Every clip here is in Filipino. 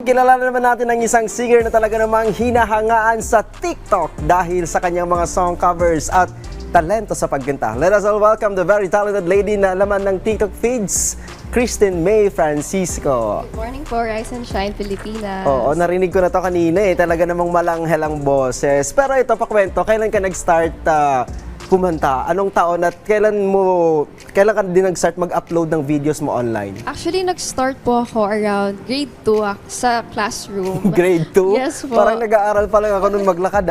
kilala naman natin ang isang singer na talaga namang hinahangaan sa TikTok dahil sa kanyang mga song covers at talento sa pagkanta. Let us all welcome the very talented lady na laman ng TikTok feeds, Christine May Francisco. Good morning po, Rise and Shine, Pilipinas. Oo, narinig ko na to kanina talaga namang malanghel ang boses. Pero ito, pakwento, kailan ka nag-start kumanta? Anong taon at kailan ka din nag-start mag-upload ng videos mo online? Actually, nag-start po ako around grade 2 sa classroom. Grade 2? Yes po. Parang nag-aaral pa lang ako nung maglakad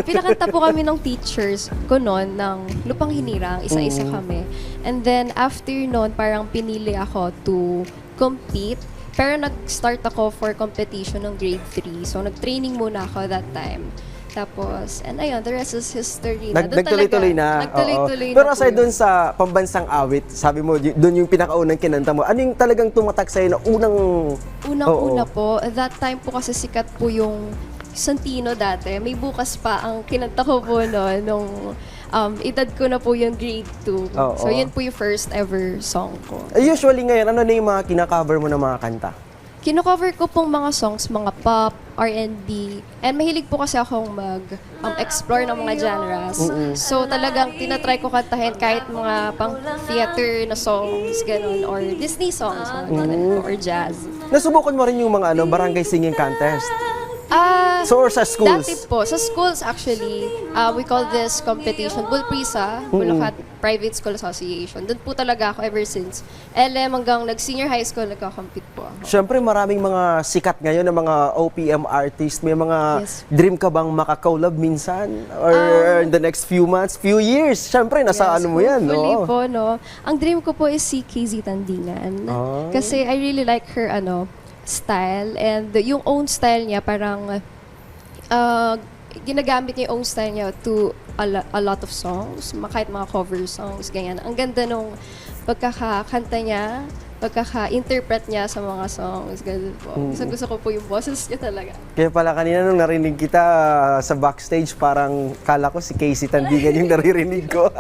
Pinakanta po kami ng teachers ko noon ng Lupang Hinirang, isa-isa kami. And then after noon, parang pinili ako to compete. Pero nag-start ako for competition ng grade 3. So nag-training muna ako that time. Tapos, and ayun, the rest is history na. Nagtuloy-tuloy na. Nagtuloy-tuloy na. Pero aside doon sa pambansang awit, sabi mo, doon yung pinakaunang kinanta mo. Ano yung talagang tumatak sa'yo na Unang-una po, at that time po kasi sikat po yung Santino dati. May bukas pa ang kinanta ko po noon nung edad ko na po yung grade 2. So yun po yung first ever song ko. Usually ngayon, ano na yung mga kinakover mo ng mga kanta? Kino-cover ko pong mga songs, mga pop, R&B, and mahilig po kasi akong mag-explore ng mga genres. So talagang tinatry ko kantahin kahit mga pang-theater na songs, ganun, or Disney songs, mga ganun, or jazz. Nasubukan mo rin yung mga barangay singing contest? Or sa schools? Dati po, sa schools actually, we call this competition Bulprisa, Bulacan Private School Association. Doon po talaga ako ever since LM hanggang nag-senior high school, nagka-compete po ako. Siyempre, maraming mga sikat ngayon na mga OPM artists. May mga dream ka bang makakolab minsan? Or in the next few months, few years? Siyempre, nasa ano mo yan, no? Hopefully po, no? Ang dream ko po is si KZ Tandingan. Kasi I really like her, style, and yung own style niya parang ginagamit niya yung own style niya to a lot of songs, kahit mga cover songs, ganyan. Ang ganda nung pagkakakanta niya, pagkaka-interpret niya sa mga songs, ganun po. Gusto ko po yung boses niya talaga. Kaya pala kanina nung narinig kita sa backstage, parang kala ko si Casey Tandingan yung naririnig ko.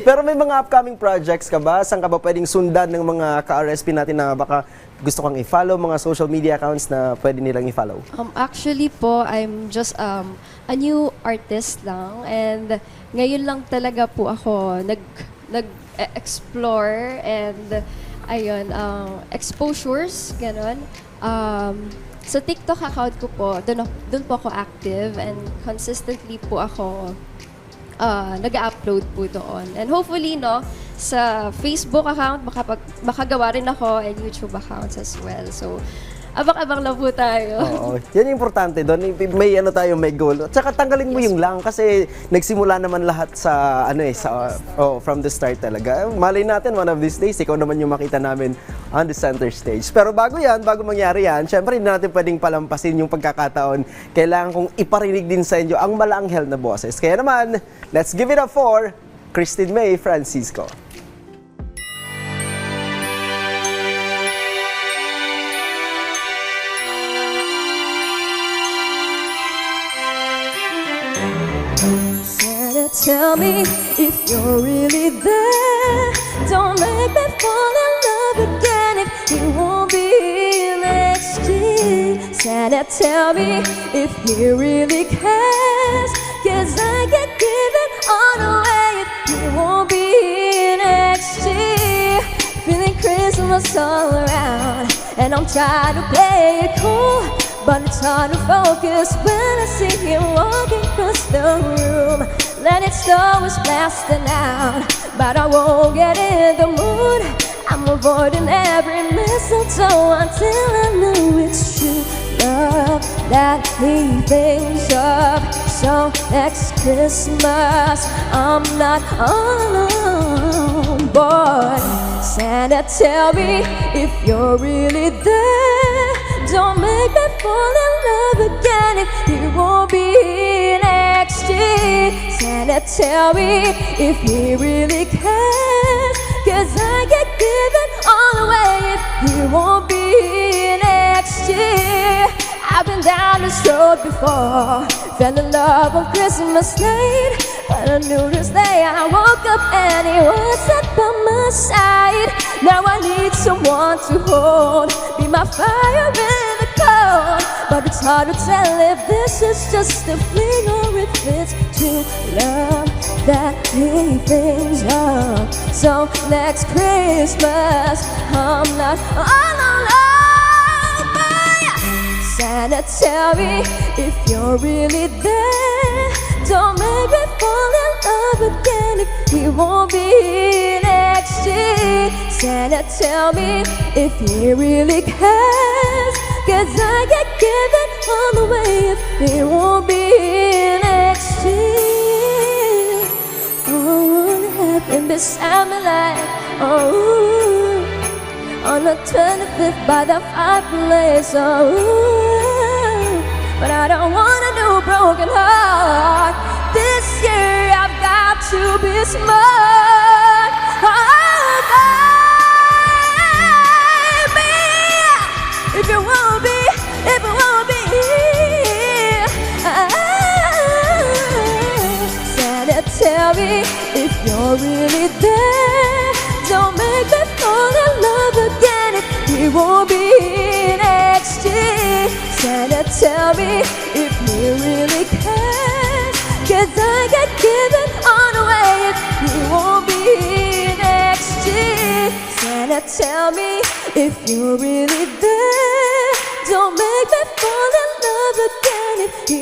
Pero may mga upcoming projects ka ba? Saan ka ba pwedeng sundan ng mga ka-RSP natin na baka gusto kang i-follow, mga social media accounts na pwede nilang i-follow? Actually po, I'm just a new artist lang, and ngayon lang talaga po ako nag-explore and ayun, exposures, gano'n. Sa TikTok account ko po, doon po ako active, and consistently po ako nag-upload po doon. And hopefully, sa Facebook account, makagawa rin ako, and YouTube accounts as well. So, abang-abang lang po tayo. Oo. Yan yung importante doon. May goal. At saka tanggalin mo yung lang kasi nagsimula naman lahat sa from the start talaga. Malay natin one of these days ikaw naman yung makita namin on the center stage. Pero bago mangyari yan, syempre hindi natin pwedeng palampasin yung pagkakataon. Kailangan kong iparinig din sa inyo ang malanghel na boses. Kaya naman, let's give it up for Christine May Francisco. Tell me if you're really there. Don't make me fall in love again if you won't be here next year. Santa, tell me if he really cares, 'cause I get given all away if you won't be here next year. Feeling Christmas all around, and I'm trying to play it cool, but it's hard to focus when I see him walking across the room. Let it snow is blasting out, but I won't get in the mood. I'm avoiding every mistletoe until I know it's true love that he thinks of. So next Christmas I'm not alone, boy. Santa, tell me if you're really there. Don't make me fall in love again if you won't be here next year. Santa, tell me if he really cares, 'cause I get given all away if you won't be here next year. I've been down this road before, fell in love on Christmas night, but on New Year's Day I woke up and he wasn't by my side. Now I need someone to hold, be my fire in the cold. hard to tell if this is just a fling or if it's true love that takes things up. So next Christmas, I'm not all alone. But Santa, tell me if you're really there. Don't make me fall in love again if he won't be here next year. Santa, tell me if he really cares, 'cause I get given all the way if he won't be here next year. Oh, what happened beside me like, oh, on the 25th by the fireplace, oh, but I don't want a new broken heart. This year I've got to be smart. Oh, baby, if you won't be, if you won't be here, Santa, tell me if you're really there. Don't make me fall in love again if he won't be here next year. Santa, tell me if he really cares, 'cause I get given on away if he won't be here next year. Santa, tell me if you're really there. Don't make me fall in love again if he